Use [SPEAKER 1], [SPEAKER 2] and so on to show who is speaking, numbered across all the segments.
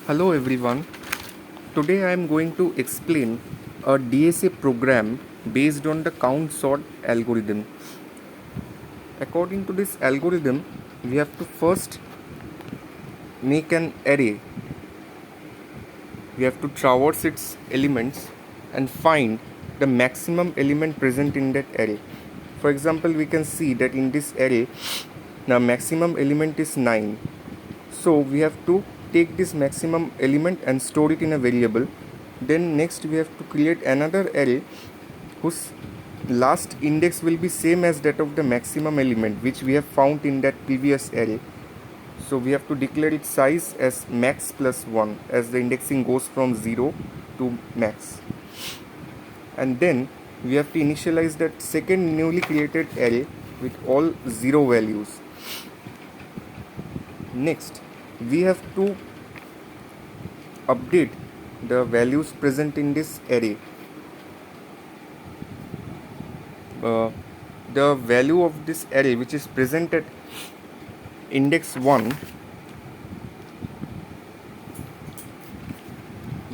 [SPEAKER 1] Hello everyone. Today I am going to explain a DSA program based on the count sort algorithm. According to this algorithm, we have to first make an array. We have to traverse its elements and find the maximum element present in that array. For example, we can see that in this array, the maximum element is 9. So we have to take this maximum element and store it in a variable. Then next we have to create another array whose last index will be same as that of the maximum element which we have found in that previous array. So we have to declare its size as max plus 1 as the indexing goes from 0 to max. And then we have to initialize that second newly created array with all 0 values. Next, we have to update the values present in this array. The value of this array which is present at index 1,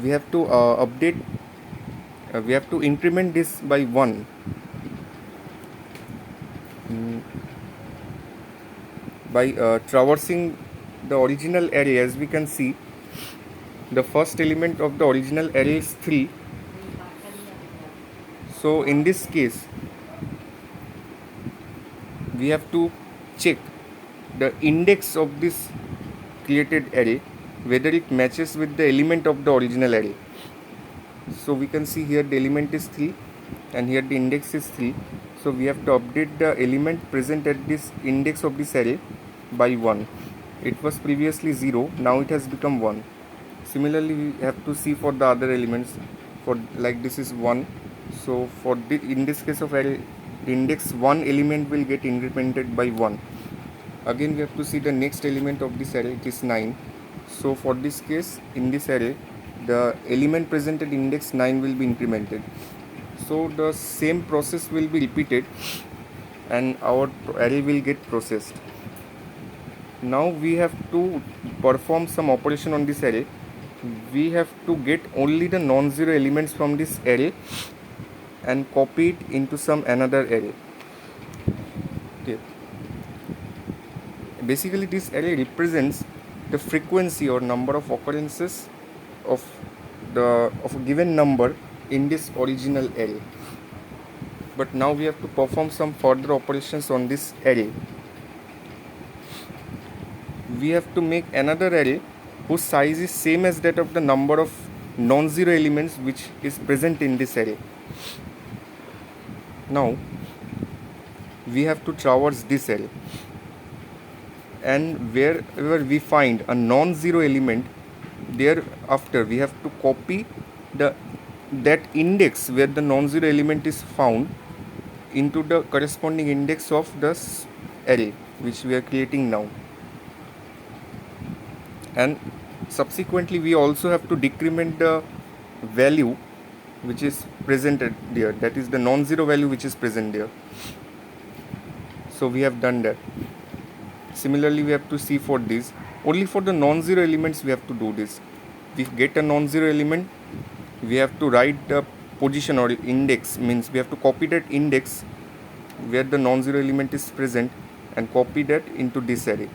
[SPEAKER 1] we have to we have to increment this by 1 by traversing the original array. As we can see, the first element of the original array is 3. So in this case we have to check the index of this created array whether it matches with the element of the original array. So we can see here the element is 3 and here the index is 3. So we have to update the element present at this index of this array by 1. It was previously 0, now it has become 1. Similarly, we have to see for the other elements. For like this is 1. So for in this case of array, the index 1 element will get incremented by 1. Again we have to see the next element of this array, it is 9. So for this case, in this array, the element present at index 9 will be incremented. So the same process will be repeated and our array will get processed. Now we have to perform some operation on this array. We have to get only the non-zero elements from this array and copy it into some another array. Okay. Basically this array represents the frequency or number of occurrences of a given number in this original array. But now we have to perform some further operations on this array. We have to make another array whose size is same as that of the number of non-zero elements which is present in this array. Now we have to traverse this array, and wherever we find a non-zero element, thereafter we have to copy that index where the non-zero element is found into the corresponding index of this array which we are creating now. And subsequently we also have to decrement the value which is presented there, that is the non-zero value which is present there. So we have done that. Similarly we have to see for this, only for the non-zero elements we have to do this. We get a non-zero element, we have to write the position or index, means we have to copy that index where the non-zero element is present and copy that into this array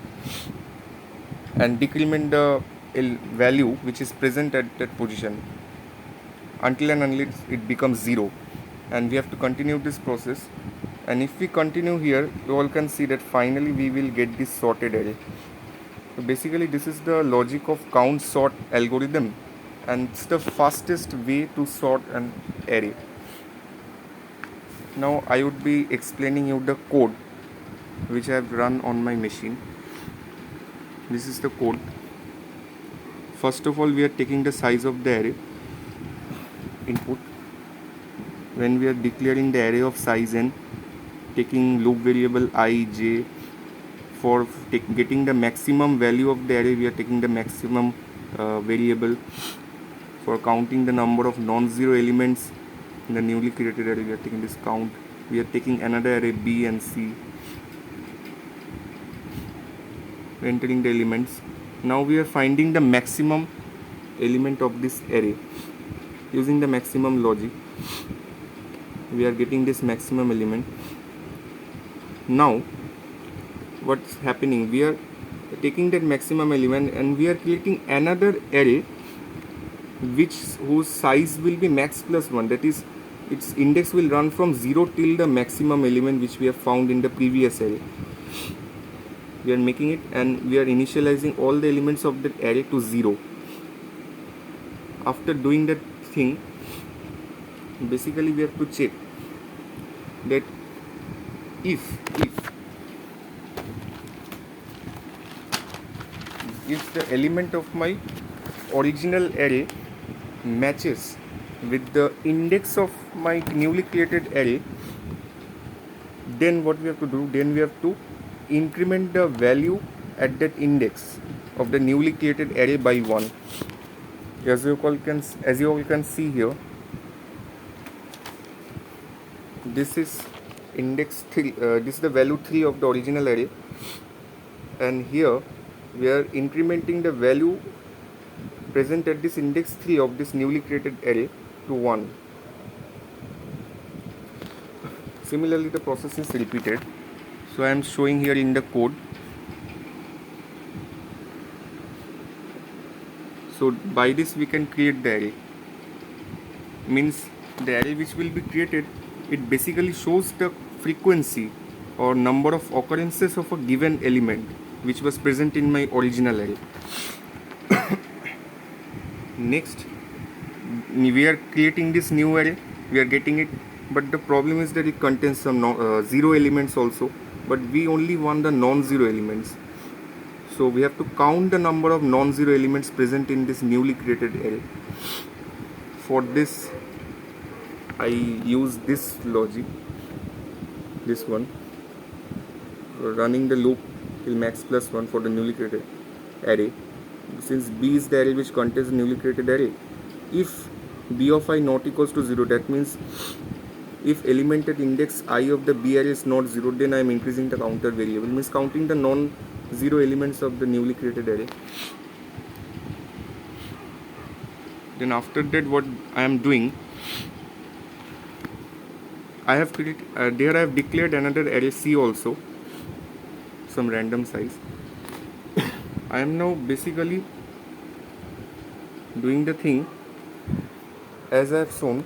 [SPEAKER 1] and decrement the value which is present at that position until and unless it becomes 0, and we have to continue this process. And if we continue here, you all can see that finally we will get this sorted array. So basically this is the logic of count sort algorithm, and it's the fastest way to sort an array. Now I would be explaining you the code which I have run on my machine. This is the code. First of all, we are taking the size of the array input. When we are declaring the array of size n, taking loop variable I, j. For getting the maximum value of the array, we are taking the maximum variable. For counting the number of non-zero elements in the newly created array, we are taking this count. We are taking another array b and c, entering the elements. Now we are finding the maximum element of this array. Using the maximum logic, we are getting this maximum element. Now what's happening, we are taking that maximum element and we are creating another array whose size will be max plus 1, that is its index will run from 0 till the maximum element which we have found in the previous array. We are making it and we are initializing all the elements of that array to 0. After doing that thing, basically we have to check that if the element of my original array matches with the index of my newly created array, then what we have to do, then we have to increment the value at that index of the newly created array by 1. As you all can see here, this is index 3, this is the value 3 of the original array, and here we are incrementing the value present at this index 3 of this newly created array to 1. Similarly, the process is repeated. So I am showing here in the code. So by this we can create the array. Means the array which will be created, it basically shows the frequency or number of occurrences of a given element which was present in my original array. Next, we are creating this new array, we are getting it, but the problem is that it contains some 0 elements also, but we only want the non-zero elements. So we have to count the number of non-zero elements present in this newly created array. For this, I use this logic, this one, running the loop till max plus 1 for the newly created array. Since B is the array which contains the newly created array, if B of I not equals to 0, that means if element at index I of the B array is not 0, then I am increasing the counter variable, means counting the non-zero elements of the newly created array. Then after that, what I am doing, I have created there I have declared another array C also, some random size. I am now basically doing the thing as I have shown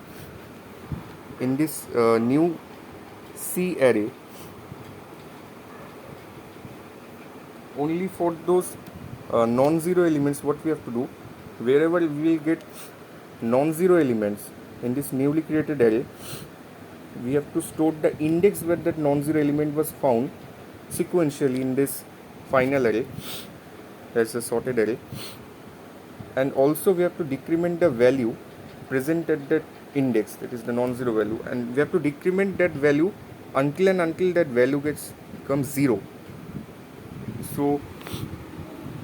[SPEAKER 1] in this new C array. Only for those non-zero elements, what we have to do, wherever we will get non-zero elements in this newly created array, we have to store the index where that non-zero element was found sequentially in this final array, as a sorted array, and also we have to decrement the value present at that index, that is the non-zero value, and we have to decrement that value until that value becomes 0. So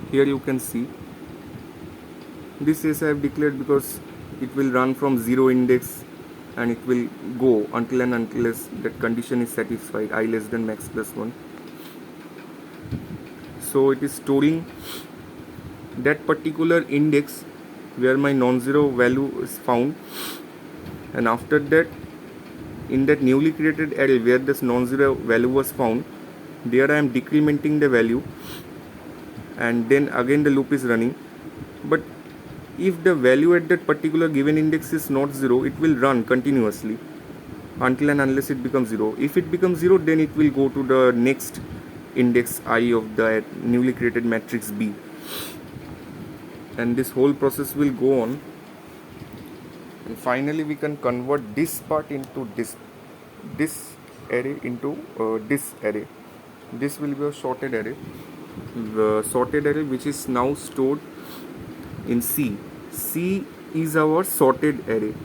[SPEAKER 1] here you can see this is I have declared because it will run from 0 index and it will go unless that condition is satisfied, I less than max plus 1. So it is storing that particular index where my non-zero value is found, and after that, in that newly created array where this non-zero value was found, there I am decrementing the value, and then again the loop is running. But if the value at that particular given index is not 0, it will run continuously until and unless it becomes 0. If it becomes 0, then it will go to the next index I of the newly created matrix B, and this whole process will go on, and finally we can convert this part into this array into this array. This will be a sorted array, which is now stored in C. C is our sorted array.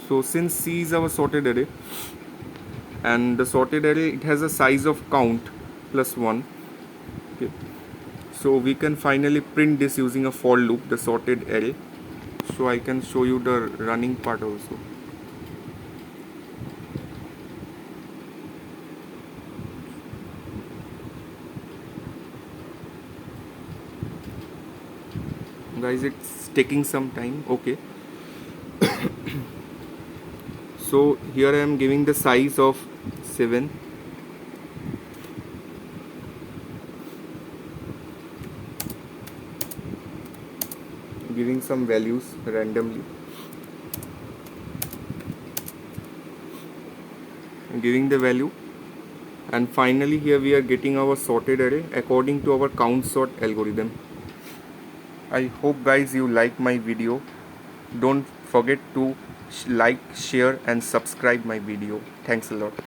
[SPEAKER 1] So since C is our sorted array, and the sorted array, it has a size of count plus 1. Okay. So we can finally print this using a for loop, the sorted array. So I can show you the running part also. Guys, it's taking some time. Okay, so here I am giving the size of 7, giving some values randomly, giving the value, and finally here we are getting our sorted array according to our count sort algorithm. I hope guys you like my video. Don't forget to like, share and subscribe my video. Thanks a lot.